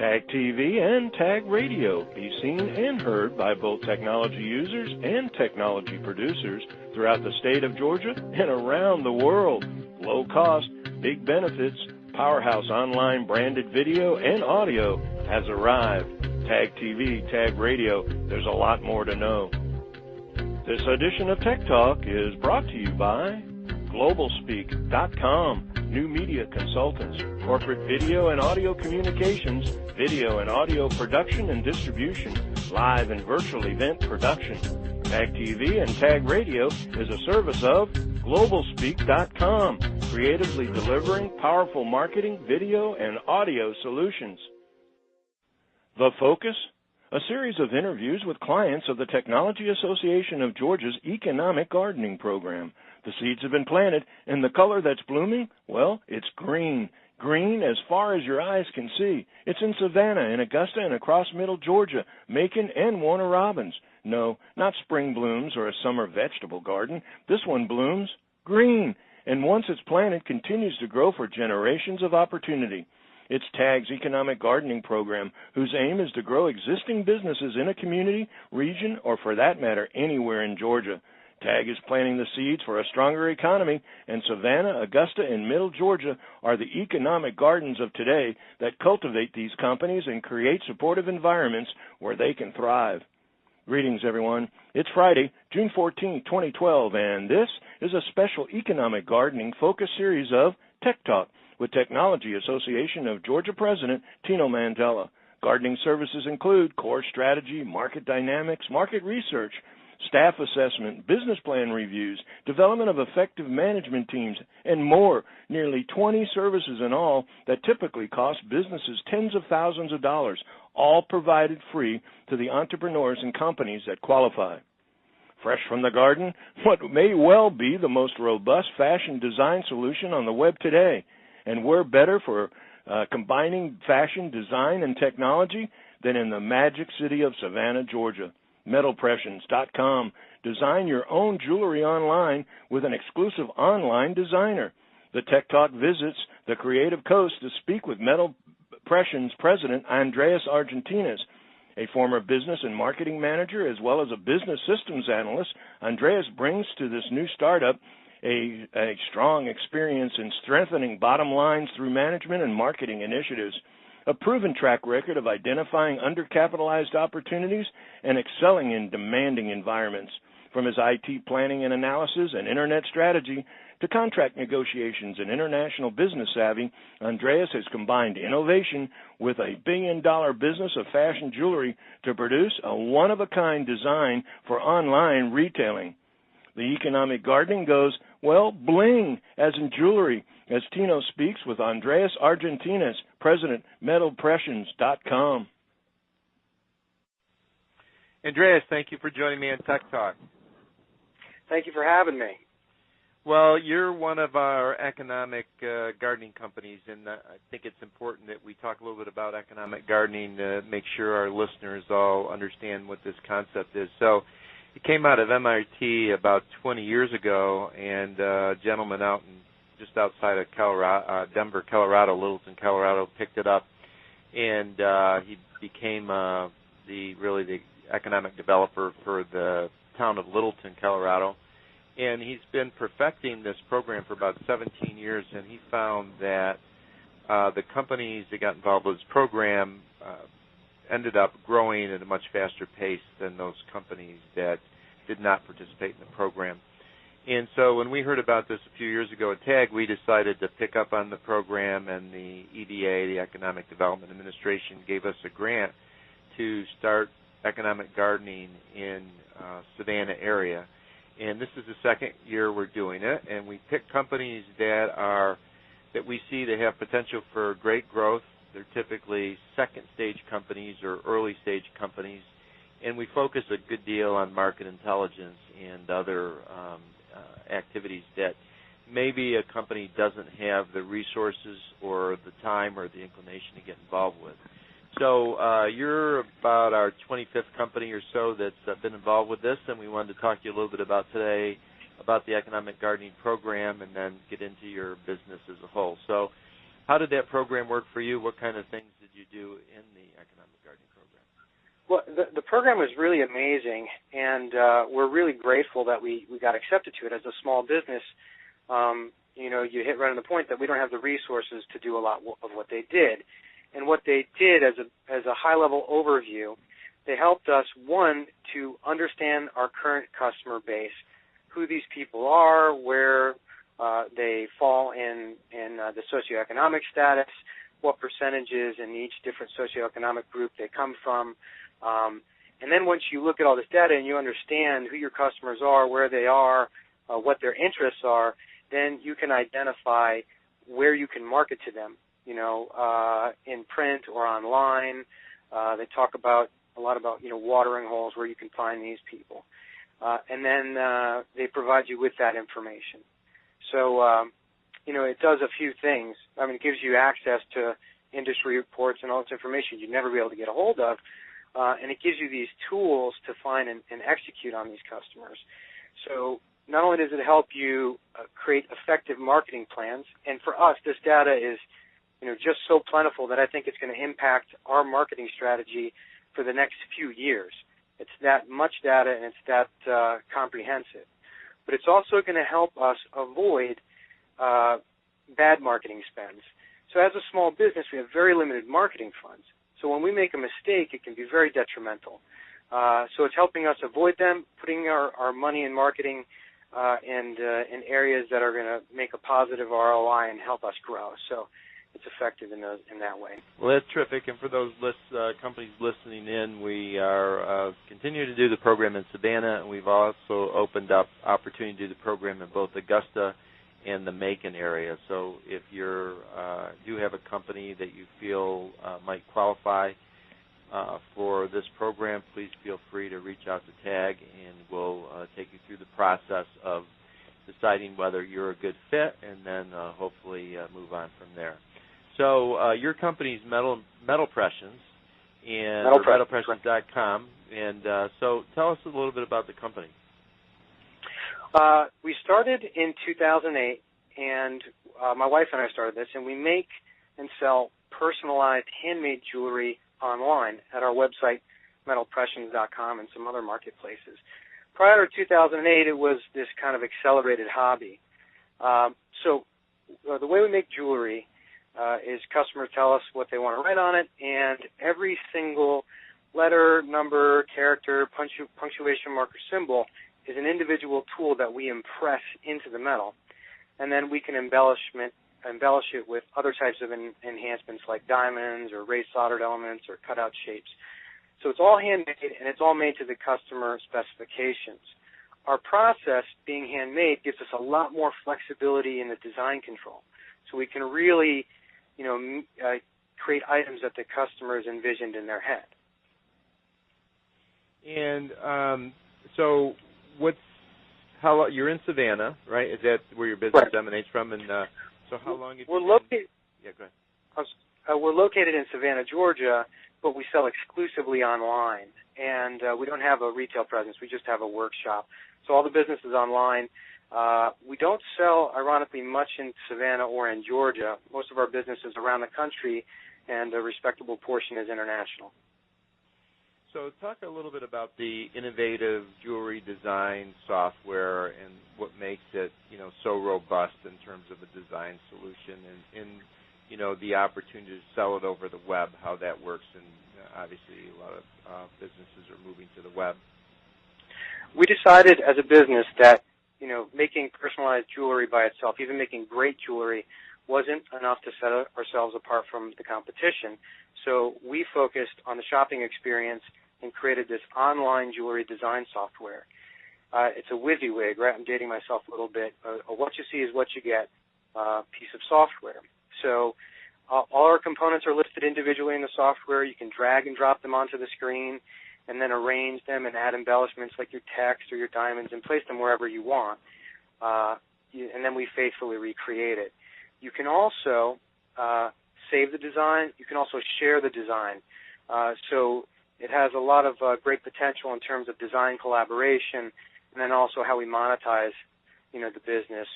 Tag TV and Tag Radio be seen and heard by both technology users and technology producers throughout the state of Georgia and around the world. Low cost, big benefits, powerhouse online branded video and audio has arrived. Tag TV, Tag Radio, there's a lot more to know. This edition of Tech Talk is brought to you by GlobalSpeak.com, new media consultants, corporate video and audio communications, video and audio production and distribution, live and virtual event production. Tag TV and Tag Radio is a service of GlobalSpeak.com, creatively delivering powerful marketing, video, and audio solutions. The Focus? A series of interviews with clients of the Technology Association of Georgia's Economic Gardening Program. The seeds have been planted, and the color that's blooming, well, it's green. Green as far as your eyes can see. It's in Savannah, in Augusta, and across Middle Georgia, Macon, and Warner Robins. No, not spring blooms or a summer vegetable garden. This one blooms green, and once it's planted, continues to grow for generations of opportunity. It's TAG's Economic Gardening Program, whose aim is to grow existing businesses in a community, region, or for that matter, anywhere in Georgia. TAG is planting the seeds for a stronger economy, and Savannah, Augusta, and Middle Georgia are the economic gardens of today that cultivate these companies and create supportive environments where they can thrive. Greetings, everyone. It's Friday, June 14, 2012, and this is a special economic gardening focus series of Tech Talk with Technology Association of Georgia President Tino Mantella. Gardening services include core strategy, market dynamics, market research, staff assessment, business plan reviews, development of effective management teams, and more. Nearly 20 services in all that typically cost businesses tens of thousands of dollars, all provided free to the entrepreneurs and companies that qualify. Fresh from the garden, what may well be the most robust fashion design solution on the web today. And we're better for combining fashion, design, and technology than in the magic city of Savannah, Georgia. Pressions.com. Design your own jewelry online with an exclusive online designer. The Tech Talk visits the Creative Coast to speak with Pressions President Andreas Argentinis. A former business and marketing manager as well as a business systems analyst, Andreas brings to this new startup a strong experience in strengthening bottom lines through management and marketing initiatives, a proven track record of identifying undercapitalized opportunities and excelling in demanding environments. From his IT planning and analysis and internet strategy to contract negotiations and international business savvy, Andreas has combined innovation with a billion-dollar business of fashion jewelry to produce a one-of-a-kind design for online retailing. The economic gardening goes, well, bling, as in jewelry, as Tino speaks with Andreas Argentinis, President, Pressions.com. Andreas, thank you for joining me on Tech Talk. Thank you for having me. Well, you're one of our economic gardening companies, and I think it's important that we talk a little bit about economic gardening to make sure our listeners all understand what this concept is. So it came out of MIT about 20 years ago, and a gentleman out just outside of Denver, Colorado, Littleton, Colorado, picked it up, and he became the economic developer for the town of Littleton, Colorado. And he's been perfecting this program for about 17 years, and he found that the companies that got involved with this program ended up growing at a much faster pace than those companies that did not participate in the program. And so when we heard about this a few years ago at TAG, we decided to pick up on the program, and the EDA, the Economic Development Administration, gave us a grant to start economic gardening in Savannah area. And this is the second year we're doing it, and we pick companies that we see that have potential for great growth. They're typically second-stage companies or early-stage companies, and we focus a good deal on market intelligence and other activities that maybe a company doesn't have the resources or the time or the inclination to get involved with. So you're about our 25th company or so that's been involved with this, and we wanted to talk to you a little bit about today about the economic gardening program and then get into your business as a whole. So how did that program work for you? What kind of things did you do in program was really amazing, and we're really grateful that we got accepted to it as a small business. You hit right on the point that we don't have the resources to do a lot of what they did. And what they did as a high-level overview, they helped us, one, to understand our current customer base, who these people are, where they fall in the socioeconomic status, what percentages in each different socioeconomic group they come from. And then once you look at all this data and you understand who your customers are, where they are, what their interests are, then you can identify where you can market to them, in print or online. They talk a lot about watering holes where you can find these people. And then they provide you with that information. So, it does a few things. I mean, it gives you access to industry reports and all this information you'd never be able to get a hold of. And it gives you these tools to find and execute on these customers. So not only does it help you create effective marketing plans, and for us, this data is just so plentiful that I think it's going to impact our marketing strategy for the next few years. It's that much data and it's that comprehensive. But it's also going to help us avoid bad marketing spends. So as a small business, we have very limited marketing funds. So when we make a mistake, it can be very detrimental. So it's helping us avoid them, putting our money in marketing and in areas that are going to make a positive ROI and help us grow. So it's effective in that way. Well, that's terrific. And for those companies listening in, we are continuing to do the program in Savannah, and we've also opened up opportunity to do the program in both Augusta and the Macon area. So if you have a company that you feel might qualify for this program, please feel free to reach out to TAG, and we'll take you through the process of deciding whether you're a good fit, and then hopefully move on from there. So your company's Metal Pressions and metalpressions.com, and so tell us a little bit about the company. We started in 2008, and my wife and I started this, and we make and sell personalized handmade jewelry online at our website, metalpressions.com, and some other marketplaces. Prior to 2008, it was this kind of accelerated hobby. So the way we make jewelry is customers tell us what they want to write on it, and every single letter, number, character, punctuation mark, or symbol is an individual tool that we impress into the metal, and then we can embellish it with other types of enhancements like diamonds or raised soldered elements or cutout shapes. So it's all handmade, and it's all made to the customer specifications. Our process, being handmade, gives us a lot more flexibility in the design control. So we can really, create items that the customers envisioned in their head. And so you're in Savannah, right? Is that where your business emanates from? And so how long have you been? Yeah, go ahead. We're located in Savannah, Georgia, but we sell exclusively online. And we don't have a retail presence. We just have a workshop. So all the business is online. We don't sell, ironically, much in Savannah or in Georgia. Most of our business is around the country, and a respectable portion is international. So talk a little bit about the innovative jewelry design software and what makes it, so robust in terms of a design solution and the opportunity to sell it over the web, how that works. And obviously a lot of businesses are moving to the web. We decided as a business that, making personalized jewelry by itself, even making great jewelry, wasn't enough to set ourselves apart from the competition. So we focused on the shopping experience and created this online jewelry design software. It's a WYSIWYG, right? I'm dating myself a little bit. A what you see is what you get piece of software. So all our components are listed individually in the software. You can drag and drop them onto the screen and then arrange them and add embellishments like your text or your diamonds and place them wherever you want. And then we faithfully recreate it. You can also save the design. You can also share the design. So it has a lot of great potential in terms of design collaboration, and then also how we monetize, the business,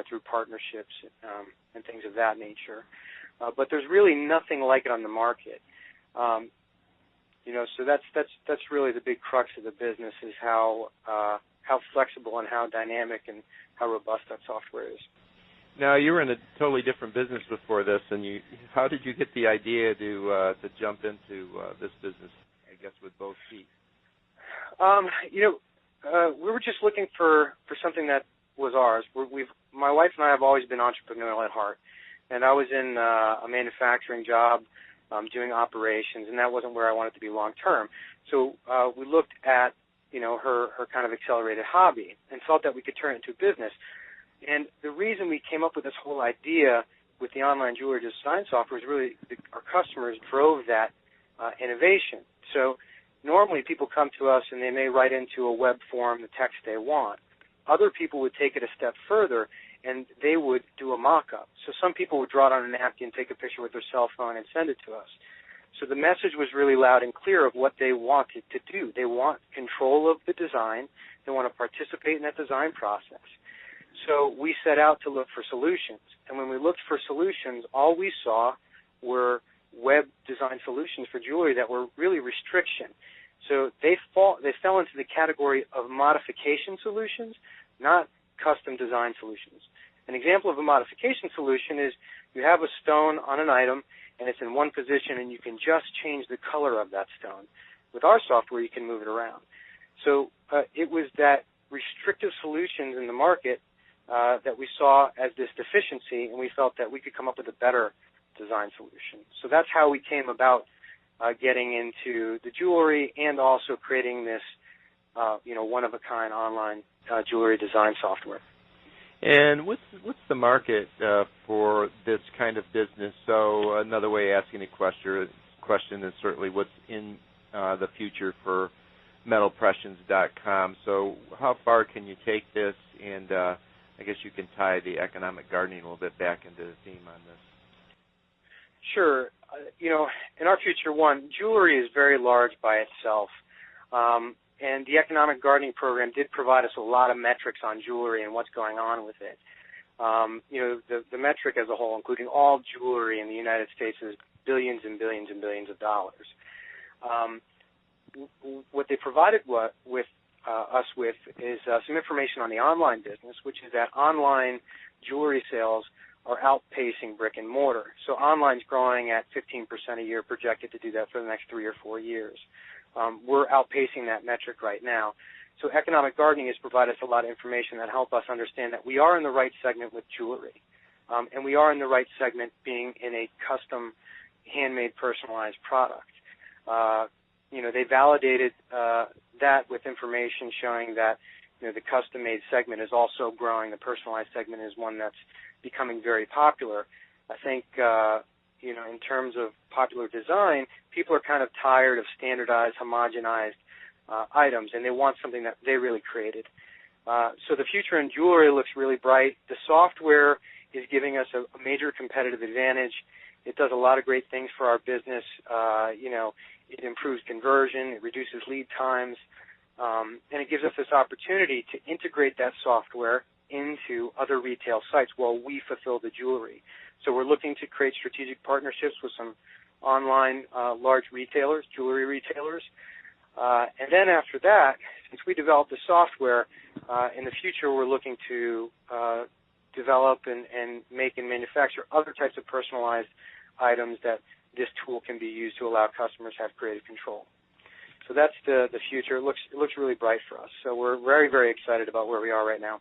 through partnerships and things of that nature. But there's really nothing like it on the market. So that's really the big crux of the business, is how flexible and how dynamic and how robust that software is. Now, you were in a totally different business before this, and how did you get the idea to jump into this business, I guess, with both feet? We were just looking for something that was ours. My wife and I have always been entrepreneurial at heart, and I was in a manufacturing job doing operations, and that wasn't where I wanted to be long term. So we looked at her kind of accelerated hobby and felt that we could turn it into a business. And the reason we came up with this whole idea with the online jewelry design software is really our customers drove that innovation. So normally people come to us and they may write into a web form the text they want. Other people would take it a step further and they would do a mock-up. So some people would draw it on a napkin, take a picture with their cell phone, and send it to us. So the message was really loud and clear of what they wanted to do. They want control of the design. They want to participate in that design process. So we set out to look for solutions. And when we looked for solutions, all we saw were web design solutions for jewelry that were really restriction. So they fell into the category of modification solutions, not custom design solutions. An example of a modification solution is you have a stone on an item and it's in one position and you can just change the color of that stone. With our software, you can move it around. So it was that restrictive solutions in the market that we saw as this deficiency, and we felt that we could come up with a better design solution. So that's how we came about getting into the jewelry and also creating this, one-of-a-kind online jewelry design software. And what's the market for this kind of business? So another way of asking a question is certainly what's in the future for metalpressions.com. So how far can you take this? And I guess you can tie the economic gardening a little bit back into the theme on this. Sure. In our future, jewelry is very large by itself. And the economic gardening program did provide us a lot of metrics on jewelry and what's going on with it. The metric as a whole, including all jewelry in the United States, is billions and billions and billions of dollars. What they provided us with is some information on the online business, which is that online jewelry sales are outpacing brick and mortar. So online's growing at 15% a year, projected to do that for the next 3 or 4 years. We're outpacing that metric right now. So economic gardening has provided us a lot of information that help us understand that we are in the right segment with jewelry. And we are in the right segment being in a custom, handmade, personalized product. They validated that with information showing that the custom-made segment is also growing. The personalized segment is one that's becoming very popular. I think, in terms of popular design, people are kind of tired of standardized, homogenized items, and they want something that they really created. So the future in jewelry looks really bright. The software is giving us a major competitive advantage. It does a lot of great things for our business. It improves conversion, it reduces lead times, and it gives us this opportunity to integrate that software into other retail sites while we fulfill the jewelry. So we're looking to create strategic partnerships with some online large retailers, jewelry retailers. And then after that, since we developed the software, in the future we're looking to develop and make and manufacture other types of personalized items that this tool can be used to allow customers to have creative control. So that's the future. It looks really bright for us. So we're very, very excited about where we are right now.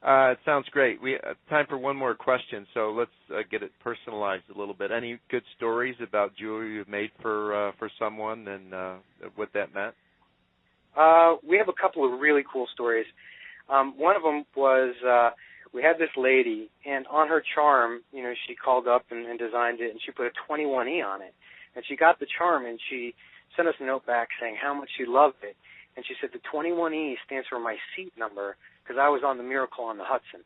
It sounds great. We have time for one more question, so let's get it personalized a little bit. Any good stories about jewelry you've made for someone and what that meant? We have a couple of really cool stories. One of them was we had this lady, and on her charm, she called up and designed it, and she put a 21E on it. And she got the charm, and she sent us a note back saying how much she loved it. And she said the 21E stands for my seat number, because I was on the Miracle on the Hudson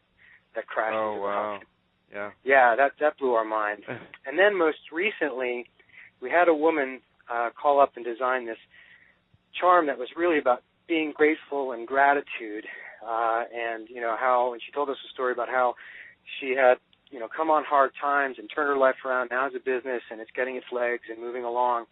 that crashed into the Hudson. Yeah, that blew our mind. And then most recently, we had a woman call up and design this charm that was really about being grateful and gratitude, and she told us a story about how she had come on hard times and turned her life around. Now as a business, and it's getting its legs and moving along.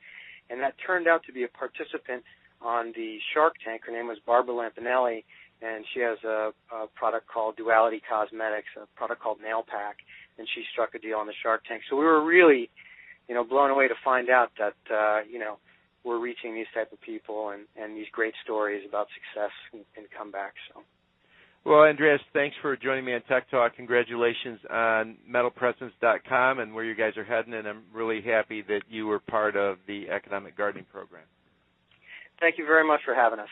and that turned out to be a participant on the Shark Tank. Her name was Barbara Lampanelli, and she has a product called Duality Cosmetics, a product called Nail Pack, and she struck a deal on the Shark Tank. So we were really, blown away to find out that, we're reaching these type of people and these great stories about success and comeback. So. Well, Andreas, thanks for joining me on Tech Talk. Congratulations on metalpresence.com and where you guys are heading, and I'm really happy that you were part of the Economic Gardening Program. Thank you very much for having us.